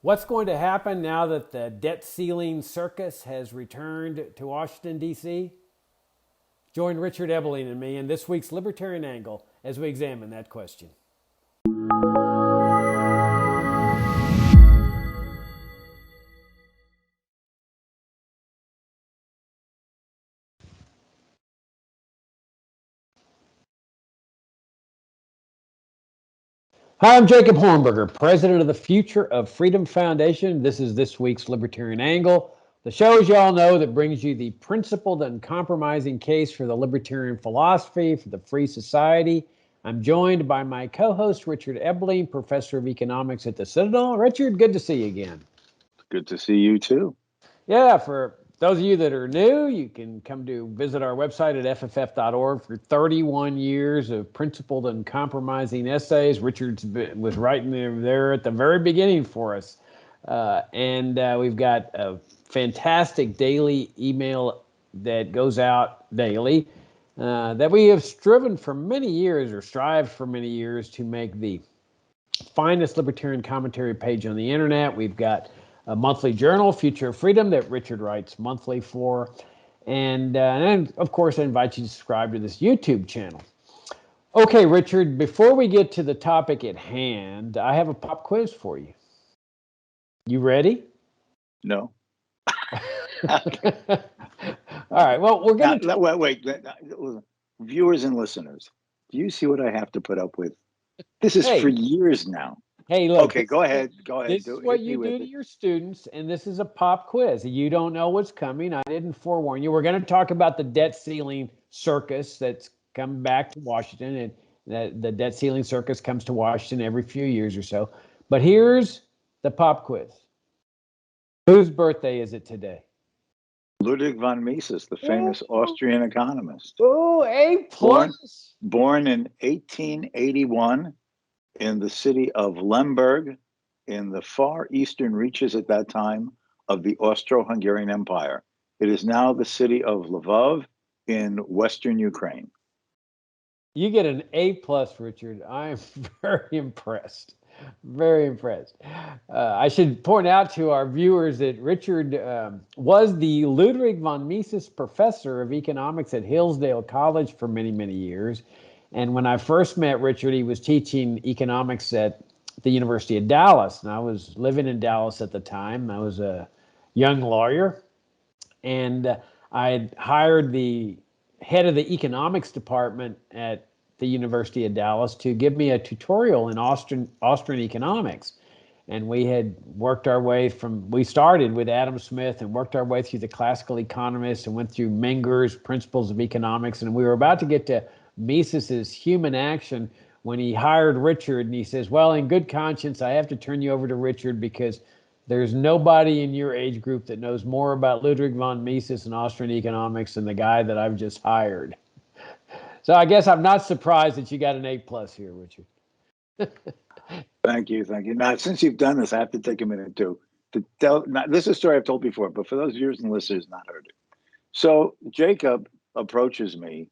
What's going to happen now that the debt ceiling circus has returned to Washington, D.C.? Join Richard Ebeling and me in this week's Libertarian Angle as we examine that question. Hi, I'm Jacob Hornberger, president of the Future of Freedom Foundation. This is this week's Libertarian Angle, the show, as you all know, that brings you the principled and uncompromising case for the libertarian philosophy, for the free society. I'm joined by my co-host, Richard Ebeling, professor of economics at the Citadel. Richard, good to see you again. Good to see you too. Yeah, for those of you that are new, you can come to visit our website at fff.org for 31 years of principled and compromising essays. Richard was writing there at the very beginning for us. And we've got a fantastic daily email that goes out daily that we have striven for many years, or strived for many years, to make the finest libertarian commentary page on the internet. We've got a monthly journal, Future of Freedom, that Richard writes monthly for. And of course, I invite you to subscribe to this YouTube channel. Okay, Richard, before we get to the topic at hand, I have a pop quiz for you. You ready? No. All right, well, we're going to... Wait. Viewers and listeners, do you see what I have to put up with? This is for years now. Hey, look. Okay, go ahead. This is what you do to your students, and this is a pop quiz. You don't know what's coming. I didn't forewarn you. We're going to talk about the debt ceiling circus that's come back to Washington, and the debt ceiling circus comes to Washington every few years or so. But here's the pop quiz. Whose birthday is it today? Ludwig von Mises, the famous Austrian economist. Oh, A+. Born in 1881 in the city of Lemberg, in the far eastern reaches at that time of the Austro-Hungarian Empire. It is now the city of Lvov in western Ukraine. You get an A+, Richard. I'm very impressed. Very impressed. I should point out to our viewers that Richard was the Ludwig von Mises Professor of Economics at Hillsdale College for many, many years. And when I first met Richard, he was teaching economics at the University of Dallas. And I was living in Dallas at the time. I was a young lawyer. And I had hired the head of the economics department at the University of Dallas to give me a tutorial in Austrian economics. And we had worked our way we started with Adam Smith and worked our way through the classical economists and went through Menger's Principles of Economics. And we were about to get to Mises's Human Action when he hired Richard, and he says, well, in good conscience, I have to turn you over to Richard because there's nobody in your age group that knows more about Ludwig von Mises and Austrian economics than the guy that I've just hired. So I guess I'm not surprised that you got an A+ here, Richard. Thank you. Now, since you've done this, I have to take a minute to tell. Now, this is a story I've told before, but for those viewers and listeners not heard it. So Jacob approaches me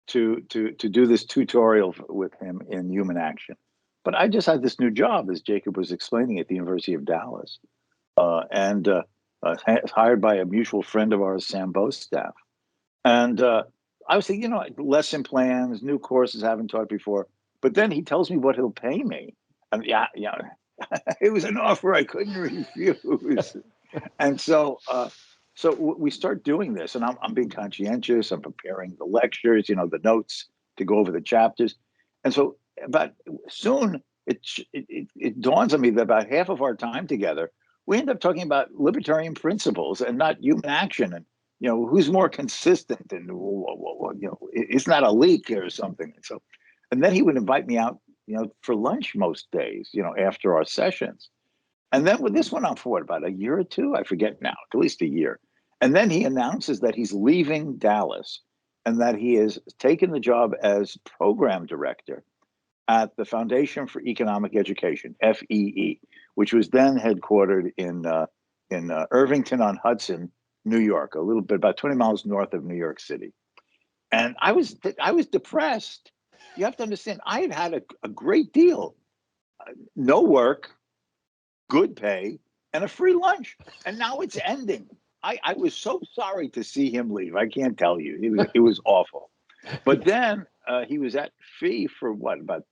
to do this tutorial with him in Human Action, but I just had this new job, as Jacob was explaining, at the University of Dallas, and hired by a mutual friend of ours, Sam Bostaff, and I was thinking, lesson plans, new courses I haven't taught before. But then he tells me what he'll pay me. And it was an offer I couldn't refuse. And so we start doing this, and I'm being conscientious. I'm preparing the lectures, the notes to go over the chapters. And so soon it dawns on me that about half of our time together, we end up talking about libertarian principles and not human action, and who's more consistent, and it's not a leak or something. And then he would invite me out, for lunch most days, after our sessions. And then this went on for about a year or two, I forget now, at least a year. And then he announces that he's leaving Dallas and that he has taken the job as program director at the Foundation for Economic Education, FEE, which was then headquartered in Irvington on Hudson, New York, a little bit about 20 miles north of New York City. And I was depressed. You have to understand, I had a great deal. No work, good pay, and a free lunch. And now it's ending. I was so sorry to see him leave. I can't tell you. It was awful. But then he was at Fee for what, about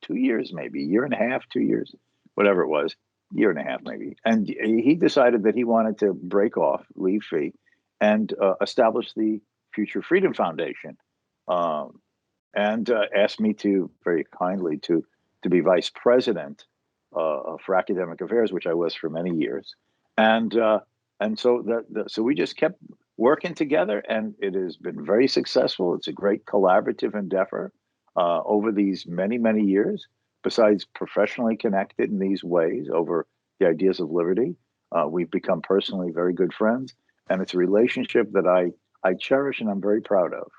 2 years, maybe, a year and a half, 2 years, whatever it was, year and a half maybe. And he decided that he wanted to break off, leave Fee, and establish the Future Freedom Foundation. And asked me to, very kindly, to be vice president for academic affairs, which I was for many years. And so so we just kept working together, and it has been very successful. It's a great collaborative endeavor over these many, many years. Besides professionally connected in these ways over the ideas of liberty, we've become personally very good friends, and it's a relationship that I cherish and I'm very proud of.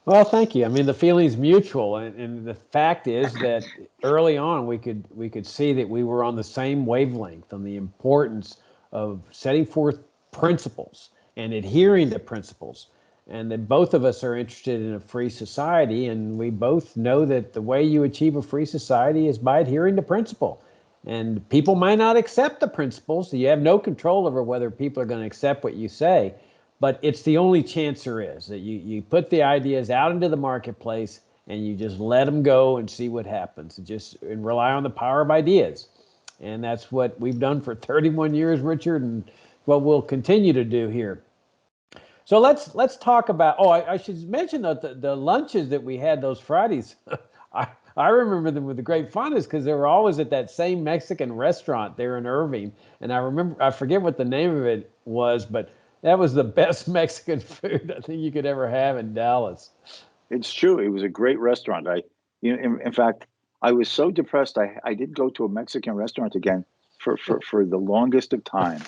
Well, thank you. I mean, the feeling's mutual, and the fact is that early on we could see that we were on the same wavelength on the importance of setting forth principles and adhering to principles, and that both of us are interested in a free society, and we both know that the way you achieve a free society is by adhering to principle. And people might not accept the principles, so you have no control over whether people are going to accept what you say. But it's the only chance there is, that you put the ideas out into the marketplace and you just let them go and see what happens, and rely on the power of ideas. And that's what we've done for 31 years, Richard, and what we'll continue to do here. So let's talk about, I should mention that the lunches that we had those Fridays, I remember them with the great fondness because they were always at that same Mexican restaurant there in Irving. And I forget what the name of it was, but that was the best Mexican food I think you could ever have in Dallas. It's true. It was a great restaurant. In fact, I was so depressed. I didn't go to a Mexican restaurant again for the longest of time.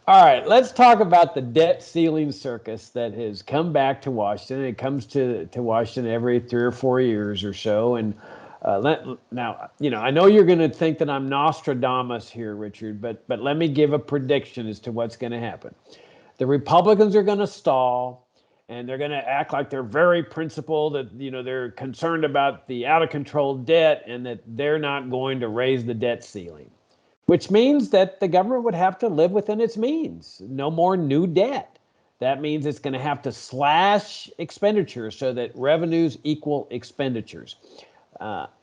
All right, let's talk about the debt ceiling circus that has come back to Washington. It comes to Washington every 3 or 4 years or so. And now, I know you're going to think that I'm Nostradamus here, Richard, but let me give a prediction as to what's going to happen. The Republicans are going to stall, and they're going to act like they're very principled, that they're concerned about the out of control debt, and that they're not going to raise the debt ceiling, which means that the government would have to live within its means. No more new debt. That means it's going to have to slash expenditures so that revenues equal expenditures.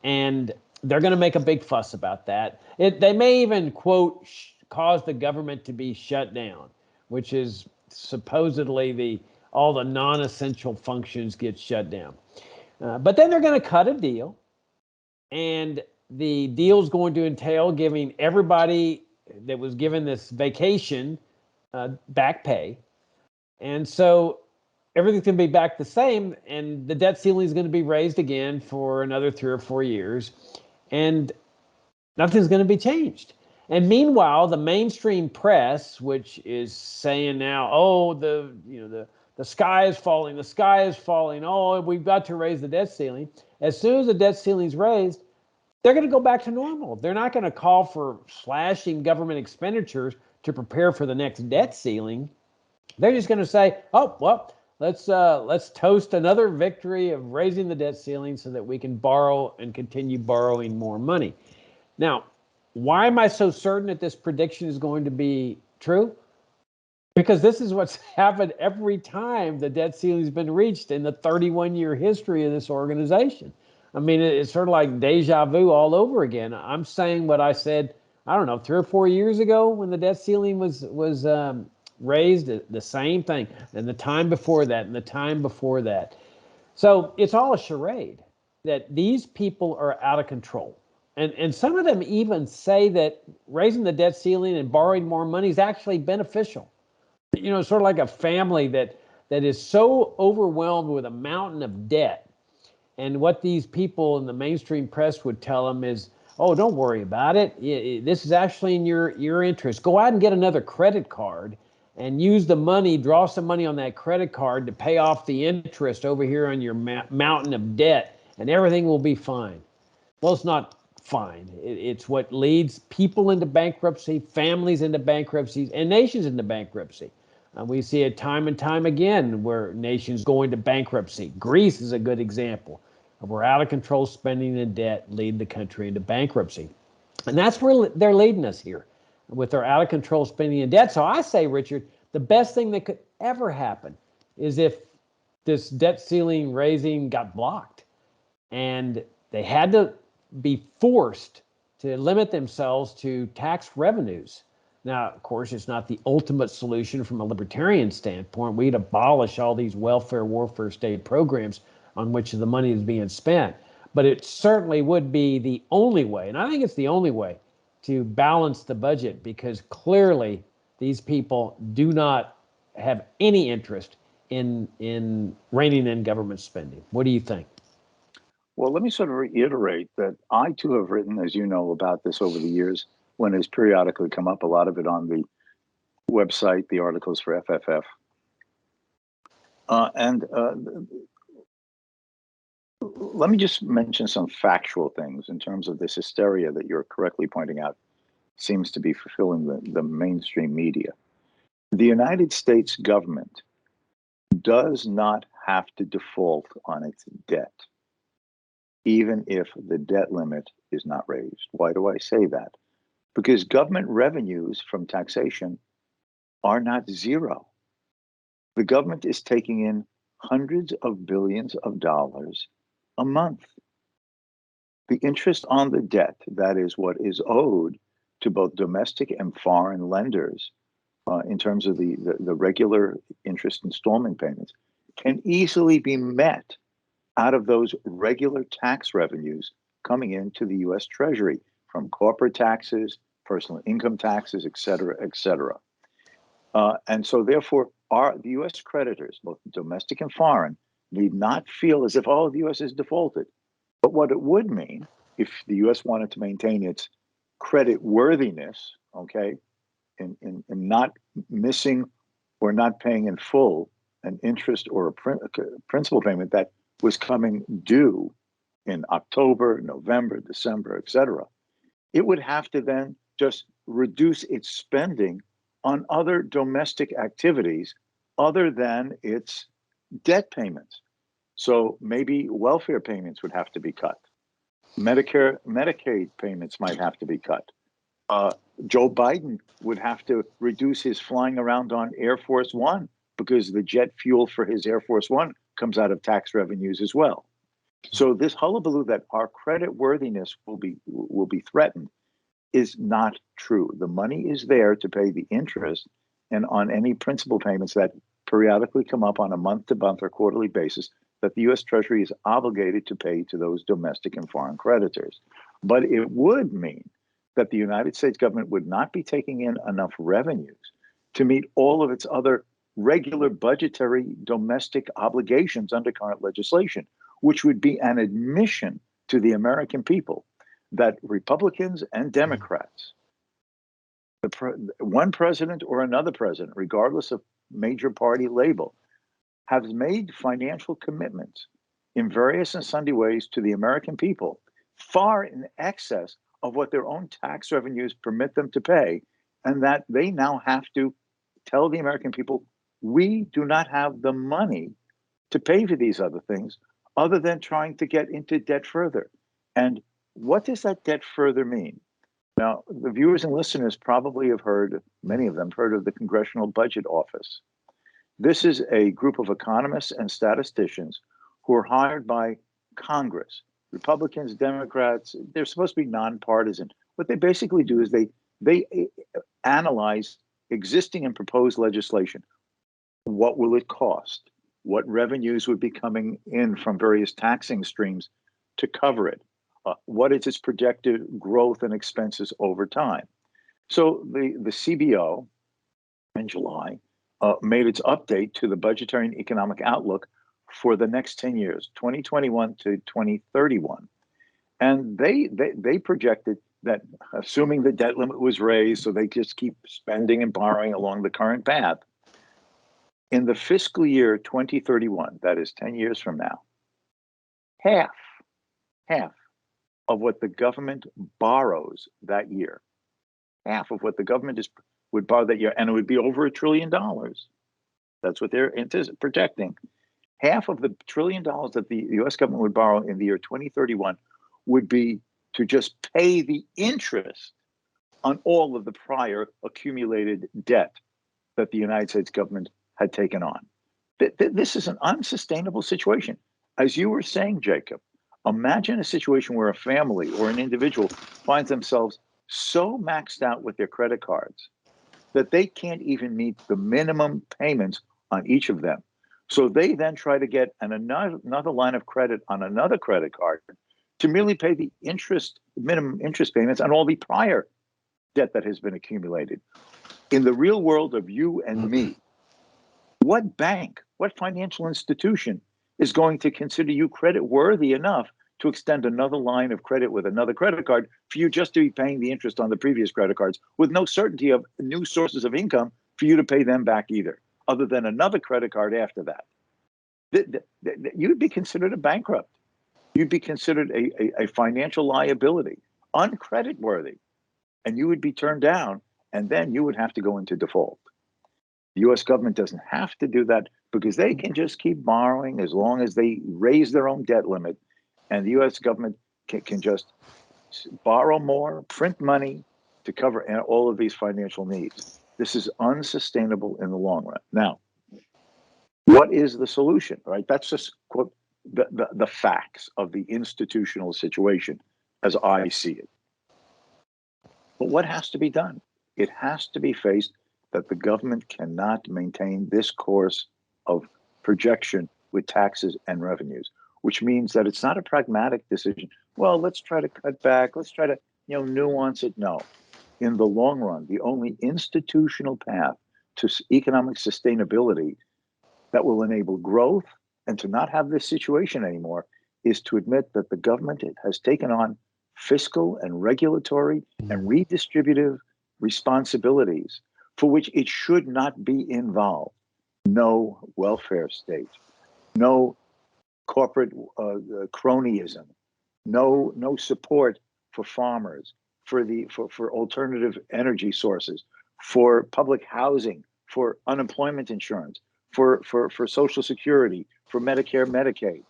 And they're going to make a big fuss about that. They may even, quote, cause the government to be shut down, which is supposedly all the non-essential functions get shut down. But then they're going to cut a deal, and the deal is going to entail giving everybody that was given this vacation back pay. And so everything's going to be back the same, and the debt ceiling is going to be raised again for another 3 or 4 years, and nothing's going to be changed. And meanwhile, the mainstream press, which is saying now, the sky is falling, the sky is falling, we've got to raise the debt ceiling. As soon as the debt ceiling is raised, they're going to go back to normal. They're not going to call for slashing government expenditures to prepare for the next debt ceiling. They're just going to say, let's toast another victory of raising the debt ceiling so that we can borrow and continue borrowing more money. Now, why am I so certain that this prediction is going to be true? Because this is what's happened every time the debt ceiling has been reached in the 31-year history of this organization. I mean, it's sort of like deja vu all over again. I'm saying what I said, 3 or 4 years ago when the debt ceiling was raised, the same thing, and the time before that, and the time before that. So it's all a charade that these people are out of control. And some of them even say that raising the debt ceiling and borrowing more money is actually beneficial. Sort of like a family that is so overwhelmed with a mountain of debt. And what these people in the mainstream press would tell them is, don't worry about it. This is actually in your interest. Go out and get another credit card and use the money, draw some money on that credit card to pay off the interest over here on your mountain of debt, and everything will be fine. Well, it's not fine. It's what leads people into bankruptcy, families into bankruptcies, and nations into bankruptcy. We see it time and time again where nations go into bankruptcy. Greece is a good example of where out of control spending and debt lead the country into bankruptcy. And that's where they're leading us here with their out of control spending and debt. So I say, Richard, the best thing that could ever happen is if this debt ceiling raising got blocked and they had to be forced to limit themselves to tax revenues. Now, of course, it's not the ultimate solution from a libertarian standpoint. We'd abolish all these welfare, warfare state programs on which the money is being spent. But it certainly would be the only way, and I think it's the only way, to balance the budget, because clearly these people do not have any interest in reining in government spending. What do you think? Well, let me sort of reiterate that I too have written, as you know, about this over the years when it's periodically come up, a lot of it on the website, the articles for FFF. Let me just mention some factual things in terms of this hysteria that you're correctly pointing out seems to be fulfilling the mainstream media. The United States government does not have to default on its debt, even if the debt limit is not raised. Why do I say that? Because government revenues from taxation are not zero. The government is taking in hundreds of billions of dollars a month. The interest on the debt, that is what is owed to both domestic and foreign lenders in terms of the regular interest installment payments, can easily be met out of those regular tax revenues coming into the US Treasury from corporate taxes, personal income taxes, et cetera, et cetera. And so therefore, the US creditors, both domestic and foreign, need not feel as if, oh, the US is defaulted. But what it would mean if the US wanted to maintain its credit worthiness, okay, in not missing or not paying in full an interest or a principal payment that was coming due in October, November, December, et cetera, it would have to then just reduce its spending on other domestic activities other than its debt payments. So maybe welfare payments would have to be cut. Medicare, Medicaid payments might have to be cut. Joe Biden would have to reduce his flying around on Air Force One because the jet fuel for his Air Force One comes out of tax revenues as well. So this hullabaloo that our credit worthiness will be threatened is not true. The money is there to pay the interest and on any principal payments that periodically come up on a month-to-month or quarterly basis that the U.S. Treasury is obligated to pay to those domestic and foreign creditors. But it would mean that the United States government would not be taking in enough revenues to meet all of its other regular budgetary domestic obligations under current legislation, which would be an admission to the American people that Republicans and Democrats, one president or another president, regardless of major party label, has made financial commitments in various and sundry ways to the American people far in excess of what their own tax revenues permit them to pay, and that they now have to tell the American people, we do not have the money to pay for these other things other than trying to get into debt further. And what does that debt further mean? Now, the viewers and listeners probably have heard, many of them heard of the Congressional Budget Office. This is a group of economists and statisticians who are hired by Congress, Republicans, Democrats. They're supposed to be nonpartisan. What they basically do is they analyze existing and proposed legislation. What will it cost? What revenues would be coming in from various taxing streams to cover it? What is its projected growth and expenses over time? So the CBO in July made its update to the budgetary and economic outlook for the next 10 years, 2021 to 2031. And they projected that, assuming the debt limit was raised, so they just keep spending and borrowing along the current path, in the fiscal year 2031, that is 10 years from now, half of what the government borrows that year, half of what the government would borrow that year, and it would be over $1 trillion. That's what they're projecting. Half of the $1 trillion that the U.S. government would borrow in the year 2031 would be to just pay the interest on all of the prior accumulated debt that the United States government had taken on. This is an unsustainable situation. As you were saying, Jacob, imagine a situation where a family or an individual finds themselves so maxed out with their credit cards that they can't even meet the minimum payments on each of them. So they then try to get another line of credit on another credit card to merely pay the minimum interest payments on all the prior debt that has been accumulated. In the real world of you and me, what bank, what financial institution is going to consider you credit worthy enough to extend another line of credit with another credit card for you just to be paying the interest on the previous credit cards with no certainty of new sources of income for you to pay them back either, other than another credit card after that? You'd be considered a bankrupt. You'd be considered a financial liability, uncreditworthy, and you would be turned down, and then you would have to go into default. The U.S. government doesn't have to do that because they can just keep borrowing as long as they raise their own debt limit, and the U.S. government can just borrow more, print money to cover all of these financial needs. This is unsustainable in the long run. Now, what is the solution, right? That's just quote the facts of the institutional situation as I see it. But what has to be done? It has to be faced that the government cannot maintain this course of projection with taxes and revenues, which means that it's not a pragmatic decision. Well, let's try to cut back. Let's try to, nuance it. No. In the long run, the only institutional path to economic sustainability that will enable growth and to not have this situation anymore is to admit that the government has taken on fiscal and regulatory and redistributive responsibilities for which it should not be involved. No welfare state, no corporate cronyism, no support for farmers, for alternative energy sources, for public housing, for unemployment insurance, for Social Security, for Medicare, Medicaid.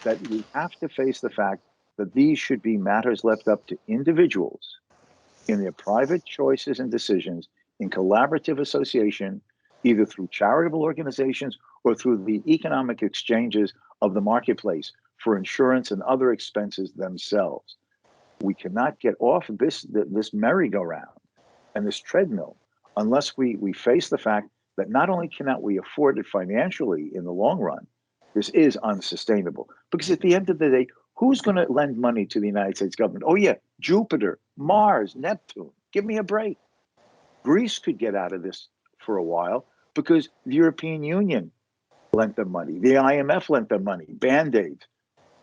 That we have to face the fact that these should be matters left up to individuals in their private choices and decisions in collaborative association, either through charitable organizations or through the economic exchanges of the marketplace for insurance and other expenses themselves. We cannot get off this merry-go-round and this treadmill unless we face the fact that not only cannot we afford it financially in the long run, this is unsustainable. Because at the end of the day, who's going to lend money to the United States government? Oh yeah, Jupiter, Mars, Neptune. Give me a break. Greece could get out of this for a while because the European Union lent them money. The IMF lent them money, Band-Aids,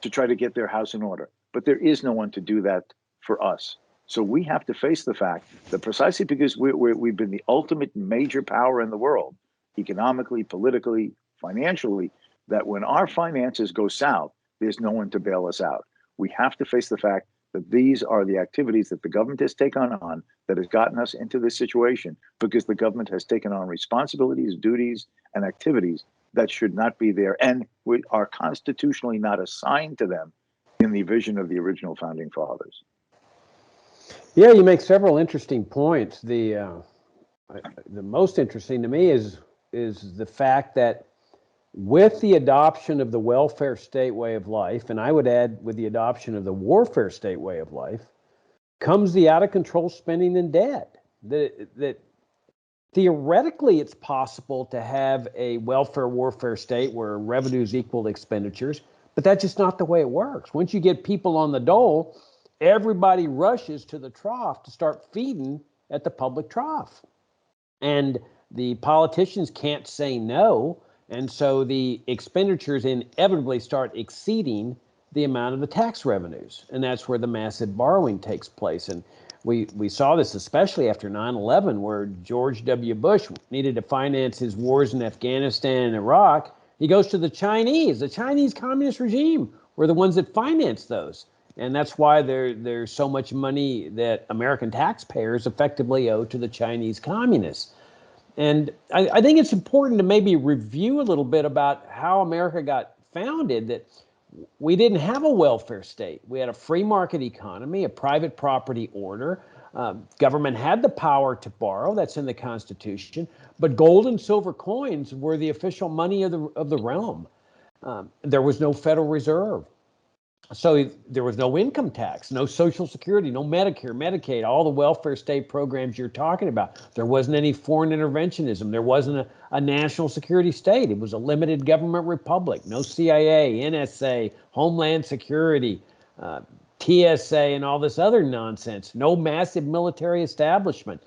to try to get their house in order. But there is no one to do that for us. So we have to face the fact that precisely because we've been the ultimate major power in the world, economically, politically, financially, that when our finances go south, there's no one to bail us out. We have to face the fact that these are the activities that the government has taken on that has gotten us into this situation because the government has taken on responsibilities, duties, and activities that should not be there and are constitutionally not assigned to them in the vision of the original founding fathers. Yeah, you make several interesting points. The most interesting to me is the fact that with the adoption of the welfare state way of life, and I would add with the adoption of the warfare state way of life, comes the out of control spending and debt. That theoretically it's possible to have a welfare warfare state where revenues equal expenditures, but that's just not the way it works. Once you get people on the dole, everybody rushes to the trough to start feeding at the public trough. And the politicians can't say no. And so the expenditures inevitably start exceeding the amount of the tax revenues. And that's where the massive borrowing takes place. And we saw this especially after 9/11, where George W. Bush needed to finance his wars in Afghanistan and Iraq. He goes to the Chinese communist regime were the ones that financed those. And that's why there's so much money that American taxpayers effectively owe to the Chinese communists. And I think it's important to maybe review a little bit about how America got founded, that we didn't have a welfare state. We had a free market economy, a private property order. Government had the power to borrow. That's in the Constitution. But gold and silver coins were the official money of the realm. There was no Federal Reserve. So there was no income tax, no Social Security, no Medicare, Medicaid, all the welfare state programs you're talking about. There wasn't any foreign interventionism. There wasn't a national security state. It was a limited government republic. No CIA, NSA, Homeland Security, TSA, and all this other nonsense. No massive military establishment.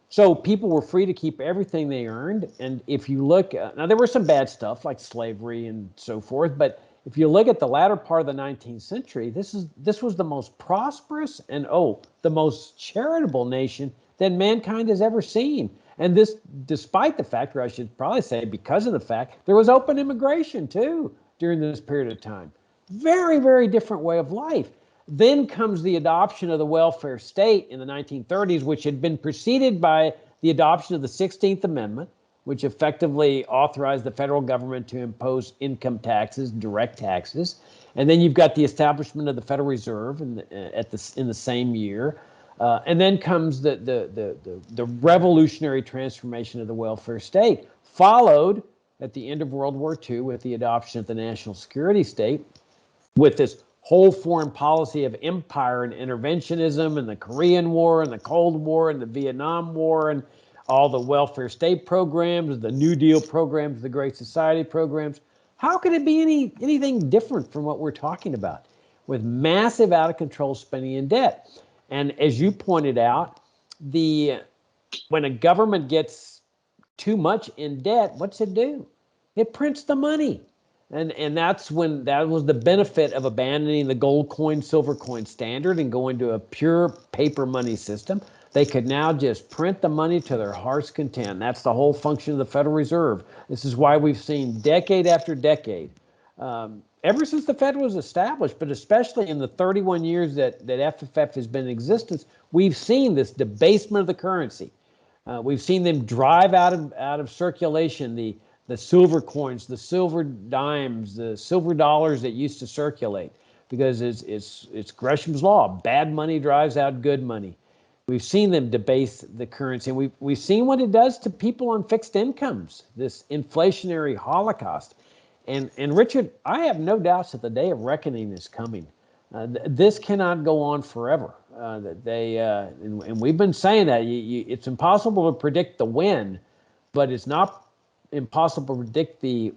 So people were free to keep everything they earned. And if you look, now there was some bad stuff like slavery and so forth, but if you look at the latter part of the 19th century, this was the most prosperous and the most charitable nation that mankind has ever seen. And this, despite the fact, or I should probably say because of the fact, there was open immigration too during this period of time. Very, very different way of life. Then comes the adoption of the welfare state in the 1930s, which had been preceded by the adoption of the 16th Amendment, which effectively authorized the federal government to impose income taxes, direct taxes. And then you've got the establishment of the Federal Reserve in the same year. And then comes the revolutionary transformation of the welfare state, followed at the end of World War II with the adoption of the national security state, with this whole foreign policy of empire and interventionism and the Korean War and the Cold War and the Vietnam War and all the welfare state programs, the New Deal programs, the Great Society programs. How could it be anything different from what we're talking about with massive out of control spending and debt? And as you pointed out, when a government gets too much in debt, what's it do? It prints the money. And that was the benefit of abandoning the gold coin, silver coin standard and going to a pure paper money system. They could now just print the money to their heart's content. That's the whole function of the Federal Reserve. This is why we've seen decade after decade, ever since the Fed was established, but especially in the 31 years that FFF has been in existence, we've seen this debasement of the currency. We've seen them drive out of circulation the silver coins, the silver dimes, the silver dollars that used to circulate, because it's Gresham's law. Bad money drives out good money. We've seen them debase the currency, and we've seen what it does to people on fixed incomes, this inflationary holocaust. And Richard, I have no doubts that the day of reckoning is coming. This cannot go on forever. And we've been saying that it's impossible to predict the when, but it's not impossible to predict the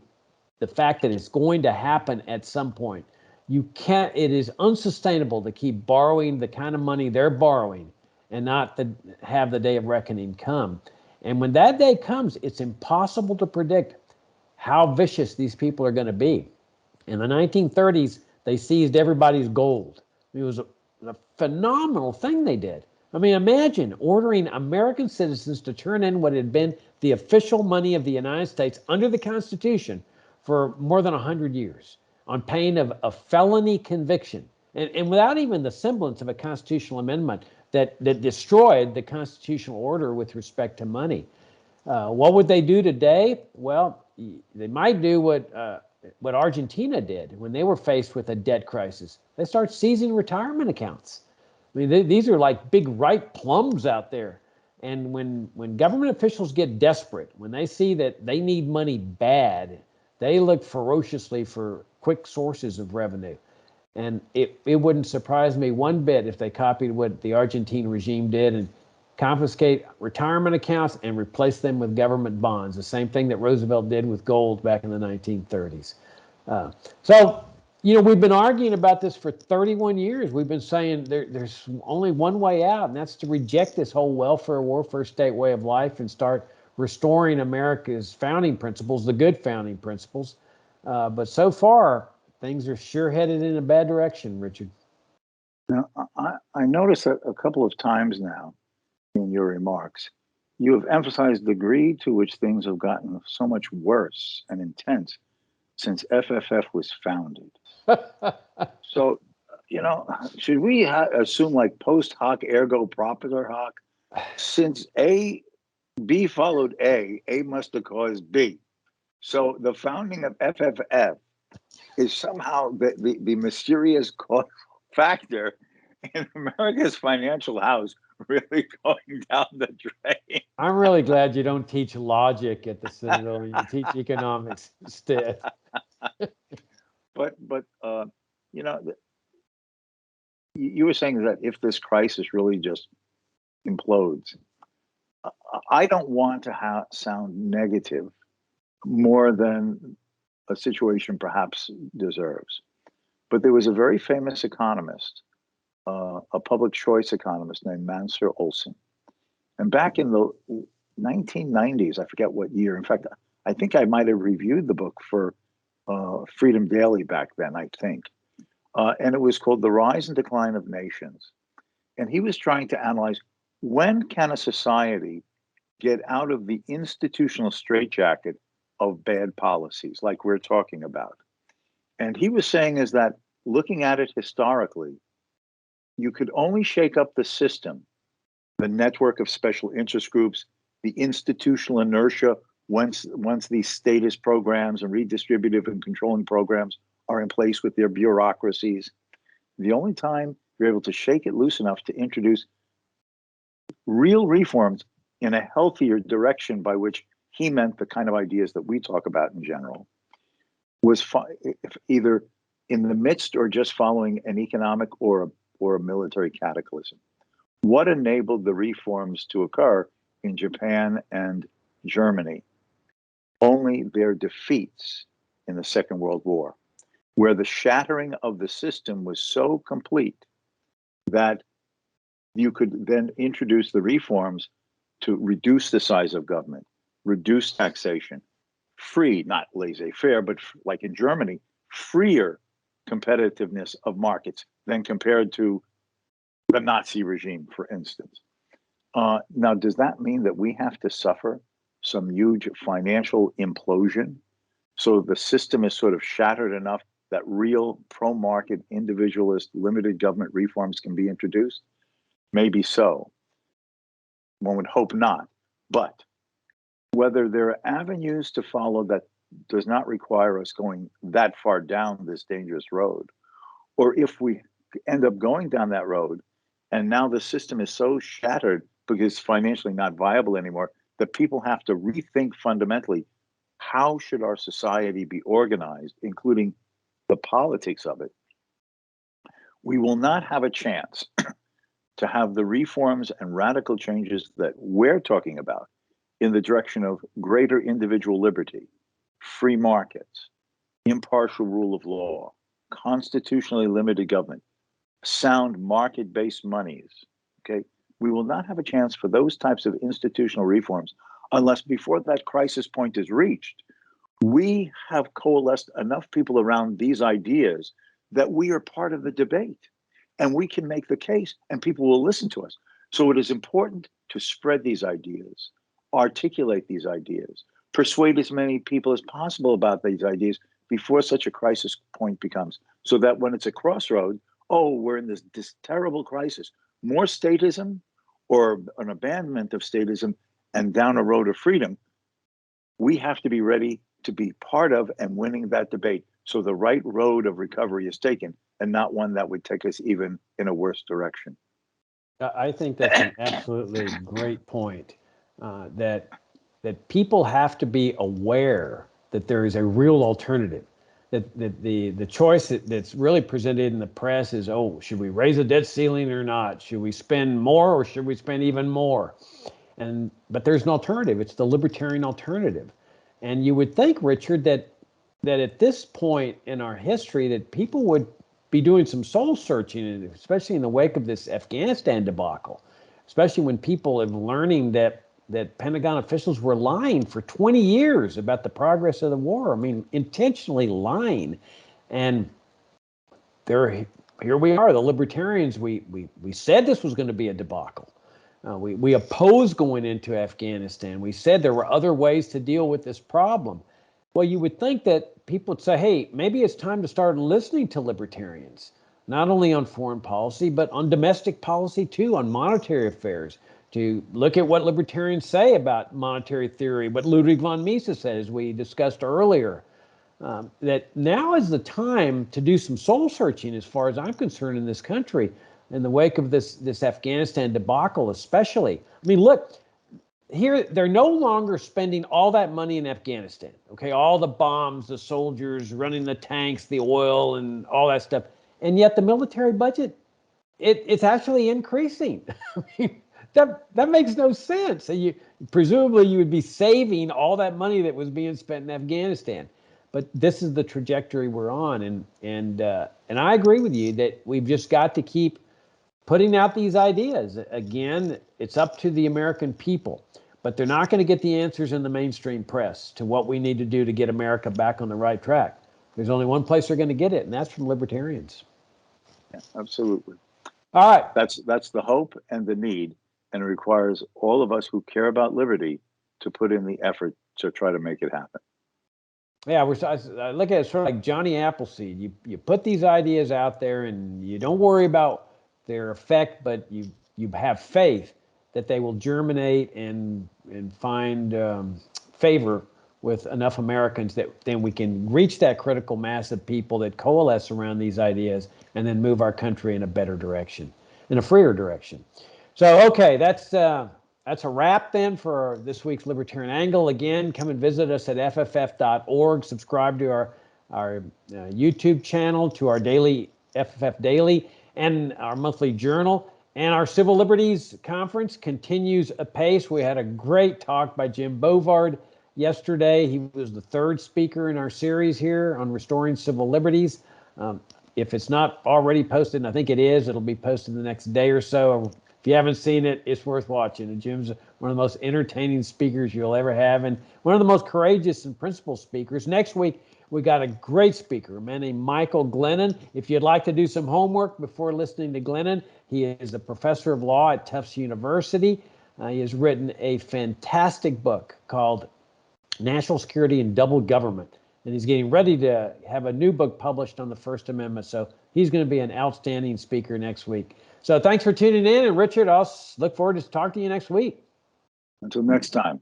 fact that it's going to happen at some point. It is unsustainable to keep borrowing the kind of money they're borrowing and not have the day of reckoning come. And when that day comes, it's impossible to predict how vicious these people are going to be. In the 1930s, they seized everybody's gold. It was a phenomenal thing they did. I mean, imagine ordering American citizens to turn in what had been the official money of the United States under the Constitution for more than 100 years on pain of a felony conviction, and without even the semblance of a constitutional amendment that destroyed the constitutional order with respect to money. What would they do today? Well, they might do what Argentina did when they were faced with a debt crisis. They start seizing retirement accounts. I mean, these are like big ripe plums out there. And when government officials get desperate, when they see that they need money bad, they look ferociously for quick sources of revenue. And it wouldn't surprise me one bit if they copied what the Argentine regime did and confiscate retirement accounts and replace them with government bonds, the same thing that Roosevelt did with gold back in the 1930s. So, we've been arguing about this for 31 years. We've been saying there's only one way out, and that's to reject this whole warfare state way of life and start restoring America's founding principles, the good founding principles. But so far, things are sure headed in a bad direction, Richard. Now, I notice a couple of times now in your remarks, you have emphasized the degree to which things have gotten so much worse and intense since FFF was founded. So, should we assume like post hoc ergo propter hoc? Since B followed A must have caused B. So the founding of FFF is somehow the mysterious factor in America's financial house really going down the drain. I'm really glad you don't teach logic at the Citadel. You teach economics instead. But you know, you were saying that if this crisis really just implodes, I don't want to sound negative more than a situation perhaps deserves. But there was a very famous economist, a public choice economist named Mansur Olson. And back in the 1990s, I forget what year. In fact, I think I might have reviewed the book for Freedom Daily back then, I think. And it was called The Rise and Decline of Nations. And he was trying to analyze, when can a society get out of the institutional straitjacket of bad policies like we're talking about? And he was saying is that, looking at it historically, you could only shake up the system, the network of special interest groups, the institutional inertia once these status programs and redistributive and controlling programs are in place with their bureaucracies. The only time you're able to shake it loose enough to introduce real reforms in a healthier direction, by which he meant the kind of ideas that we talk about in general, was either in the midst or just following an economic or a military cataclysm. What enabled the reforms to occur in Japan and Germany? Only their defeats in the Second World War, where the shattering of the system was so complete that you could then introduce the reforms to reduce the size of government, reduce taxation, free, not laissez-faire, but like in Germany, freer competitiveness of markets than compared to the Nazi regime, for instance. Now, does that mean that we have to suffer some huge financial implosion so the system is sort of shattered enough that real pro-market, individualist, limited government reforms can be introduced? Maybe so. One would hope not. But whether there are avenues to follow that does not require us going that far down this dangerous road, or if we end up going down that road and now the system is so shattered because it's financially not viable anymore that people have to rethink fundamentally, how should our society be organized, including the politics of it, we will not have a chance to have the reforms and radical changes that we're talking about in the direction of greater individual liberty, free markets, impartial rule of law, constitutionally limited government, sound market-based monies. Okay, we will not have a chance for those types of institutional reforms unless, before that crisis point is reached, we have coalesced enough people around these ideas that we are part of the debate and we can make the case and people will listen to us. So it is important to spread these ideas, articulate these ideas, persuade as many people as possible about these ideas before such a crisis point becomes, so that when it's a crossroad, oh, we're in this terrible crisis, more statism or an abandonment of statism and down a road of freedom, we have to be ready to be part of and winning that debate. So the right road of recovery is taken and not one that would take us even in a worse direction. I think that's an absolutely great point, that people have to be aware that there is a real alternative, that the choice that's really presented in the press is, oh, should we raise the debt ceiling or not? Should we spend more or should we spend even more? But there's an alternative. It's the libertarian alternative. And you would think, Richard, that at this point in our history that people would be doing some soul searching, especially in the wake of this Afghanistan debacle, especially when people are learning that Pentagon officials were lying for 20 years about the progress of the war. I mean, intentionally lying. And here we are, the libertarians, we said this was going to be a debacle. We opposed going into Afghanistan. We said there were other ways to deal with this problem. Well, you would think that people would say, hey, maybe it's time to start listening to libertarians, not only on foreign policy, but on domestic policy too, on monetary affairs, to look at what libertarians say about monetary theory, what Ludwig von Mises said, as we discussed earlier. that now is the time to do some soul searching, as far as I'm concerned, in this country, in the wake of this Afghanistan debacle, especially. I mean, look, here they're no longer spending all that money in Afghanistan. Okay, all the bombs, the soldiers running the tanks, the oil, and all that stuff, and yet the military budget, it's actually increasing. I mean, that makes no sense. So presumably you would be saving all that money that was being spent in Afghanistan. But this is the trajectory we're on, and I agree with you that we've just got to keep putting out these ideas. Again, it's up to the American people, but they're not going to get the answers in the mainstream press to what we need to do to get America back on the right track. There's only one place they're going to get it, and that's from libertarians. Yeah, absolutely. All right. That's the hope and the need, and it requires all of us who care about liberty to put in the effort to try to make it happen. Yeah, I look at it sort of like Johnny Appleseed. You put these ideas out there, and you don't worry about their effect, but you have faith that they will germinate and find favor with enough Americans that then we can reach that critical mass of people that coalesce around these ideas, and then move our country in a better direction, in a freer direction. So, okay, that's a wrap then for this week's Libertarian Angle. Again, come and visit us at fff.org. Subscribe to our YouTube channel, to our daily FFF Daily, and our monthly journal. And our Civil Liberties Conference continues apace. We had a great talk by Jim Bovard yesterday. He was the third speaker in our series here on restoring civil liberties. If it's not already posted, and I think it is, it'll be posted the next day or so. If you haven't seen it, it's worth watching. And Jim's one of the most entertaining speakers you'll ever have, and one of the most courageous and principled speakers. Next week, we got a great speaker, a man named Michael Glennon. If you'd like to do some homework before listening to Glennon, he is a professor of law at Tufts University. He has written a fantastic book called National Security and Double Government, and he's getting ready to have a new book published on the First Amendment. So he's going to be an outstanding speaker next week. So thanks for tuning in, and Richard, I'll look forward to talking to you next week. Until next time.